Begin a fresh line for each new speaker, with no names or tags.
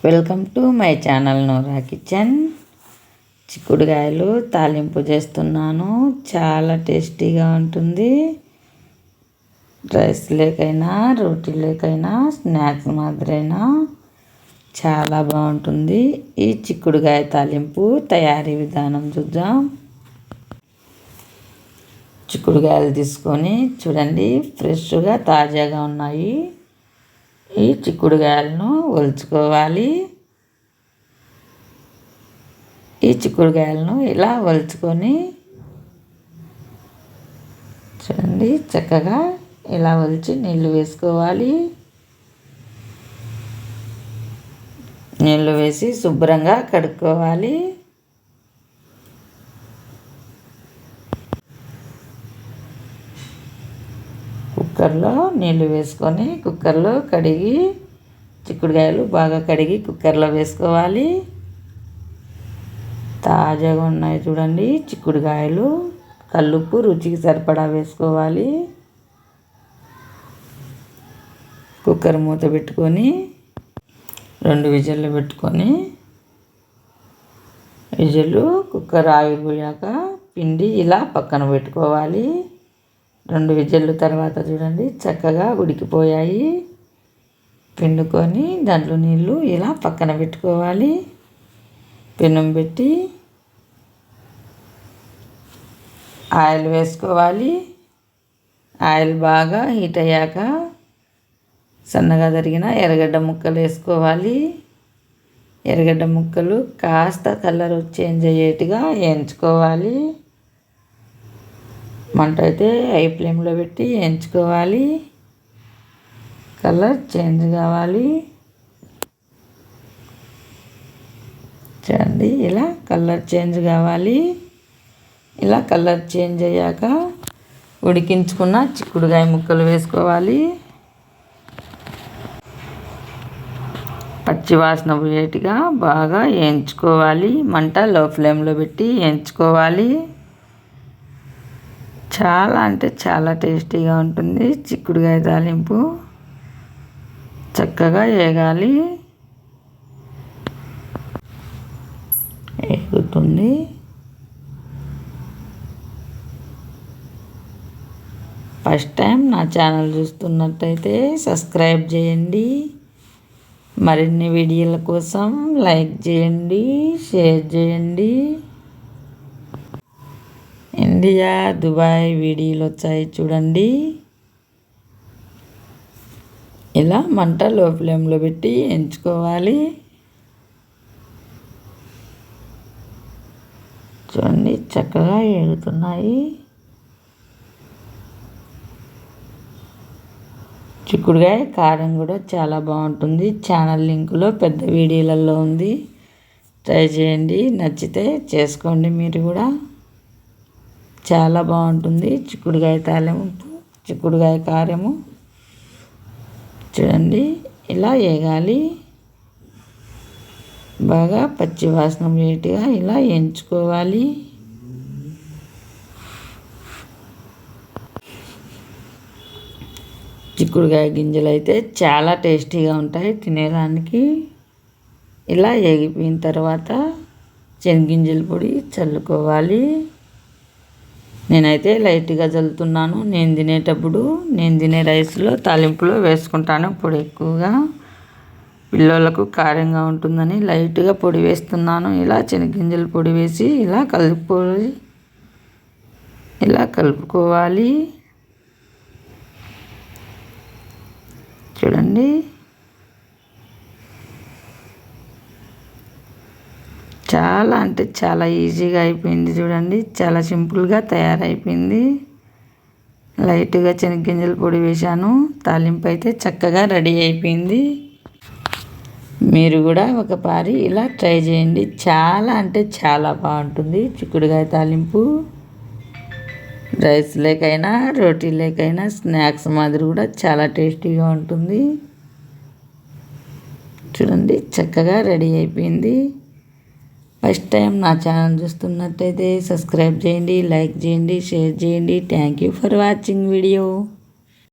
Welcome to my channel Noora Kitchen. చిక్కుడుకాయలు తాలింపు చేస్తున్నాను. చాలా టేస్టీగా ఉంటుంది. రైస్ లేకైనా రోటీ లేకైనా స్నాక్స్ మాదిరైనా చాలా బాగుంటుంది. ఈ చిక్కుడుకాయ తాలింపు తయారీ విధానం చూద్దాం. చిక్కుడుకాయలు తీసుకొని చూడండి, ఫ్రెష్గా తాజాగా ఉన్నాయి. ఈ చిక్కుడుకాయలను ఒలుచుకోవాలి. ఈ చిక్కుడుకాయలను ఇలా ఒలుచుకొని చూడండి, చక్కగా ఇలా ఒలిచి నీళ్ళు వేసుకోవాలి. నీళ్ళు వేసి శుభ్రంగా కడుక్కోవాలి. కుక్కర్లో నీళ్ళు వేసుకొని కుక్కర్లో కడిగి చిక్కుడుకాయలు బాగా కడిగి కుక్కర్లో వేసుకోవాలి. తాజాగా ఉన్నాయి చూడండి చిక్కుడుకాయలు. కల్లుప్పు రుచికి సరిపడా వేసుకోవాలి. కుక్కర్ మూత పెట్టుకొని 2 విజిల్లు పెట్టుకొని విజిల్లు కుక్కర్ ఆవిరిపోయాక పిండి ఇలా పక్కన పెట్టుకోవాలి. 2 విజిల్లు తర్వాత చూడండి చక్కగా ఉడికిపోయాయి. పిండుకొని దాంట్లో నీళ్ళు ఇలా పక్కన పెట్టుకోవాలి. పెనం పెట్టి ఆయిల్ వేసుకోవాలి. ఆయిల్ బాగా హీట్ అయ్యాక సన్నగా తరిగిన ఎర్రగడ్డ ముక్కలు వేసుకోవాలి. ఎర్రగడ్డ ముక్కలు కాస్త కలర్ చేంజ్ అయ్యేట్టుగా వేయించుకోవాలి. మంట అయితే హై ఫ్లేమ్లో పెట్టి వేయించుకోవాలి. కలర్ చేంజ్ కావాలి. చూడండి ఇలా కలర్ చేంజ్ కావాలి. ఇలా కలర్ చేంజ్ అయ్యాక ఉడికించుకున్న చిక్కుడుకాయ ముక్కలు వేసుకోవాలి. పచ్చి వాసన పోయేట్టుగా బాగా వేయించుకోవాలి. మంట లో ఫ్లేమ్లో పెట్టి వేయించుకోవాలి. చాలా అంటే చాలా టేస్టీగా ఉంటుంది చిక్కుడుకాయ తాలింపు. చక్కగా వేగాలి. వేగుతుంది. ఫస్ట్ టైం నా ఛానల్ చూస్తున్నట్టయితే సబ్స్క్రైబ్ చేయండి. మరిన్ని వీడియోల కోసం లైక్ చేయండి, షేర్ చేయండి. ఇండియా, దుబాయ్ వీడియోలు వచ్చాయి చూడండి. ఇలా మంట లో ఫ్లేమ్లో పెట్టి ఎంచుకోవాలి. చూడండి చక్కగా వేగుతున్నాయి. చిక్కుడుకాయ కారం కూడా చాలా బాగుంటుంది. ఛానల్ లింకులో పెద్ద వీడియోలలో ఉంది. ట్రై చేయండి. నచ్చితే చేసుకోండి మీరు కూడా. చాలా బాగుంటుంది చిక్కుడుకాయ తాలింపు, చిక్కుడుకాయ కారము. చూడండి ఇలా వేగాలి. బాగా పచ్చి వాసన పోయేట్టుగా ఇలా వేయించుకోవాలి. చిక్కుడుకాయ గింజలు అయితే చాలా టేస్టీగా ఉంటాయి తినేదానికి. ఇలా వేగిపోయిన తర్వాత శనగింజల పొడి చల్లుకోవాలి. నేనైతే లైట్గా చల్లుతున్నాను. నేను తినే రైస్లో తాలింపులో వేసుకుంటాను పొడి. ఎక్కువగా పిల్లలకు కారంగా ఉంటుందని లైట్గా పొడి వేస్తున్నాను. ఇలా శనగింజల పొడి వేసి ఇలా కలుపుకోవాలి. చూడండి చాలా అంటే చాలా ఈజీగా అయిపోయింది. చూడండి చాలా సింపుల్గా తయారైపోయింది. లైట్గా శనగింజల పొడి వేశాను. తాలింపు అయితే చక్కగా రెడీ అయిపోయింది. మీరు కూడా ఒకసారి ఇలా ట్రై చేయండి. చాలా అంటే చాలా బాగుంటుంది చిక్కుడుకాయ తాలింపు. రైస్ లేకైనా రోటీ లేకైనా స్నాక్స్ మాదిరి కూడా చాలా టేస్టీగా ఉంటుంది. చూడండి చక్కగా రెడీ అయిపోయింది. ఫస్ట్ టైం నా ఛానల్ చూస్తున్నట్టయితే సబ్స్క్రైబ్ చేయండి, లైక్ చేయండి, షేర్ చేయండి. Thank you for watching video.